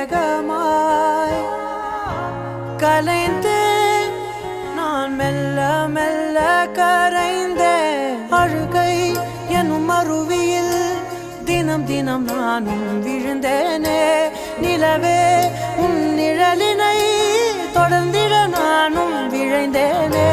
வெண்மேகமாய் கலைந்தேன் நான் மெல்ல மெல்ல கரைந்தேன் அழுகை எனும் அருவியில் தினம் தினம் நானும் விழுந்தேனே நிலவே உன் நிழலினை தொடர்ந்திட நானும் விழைந்தேனே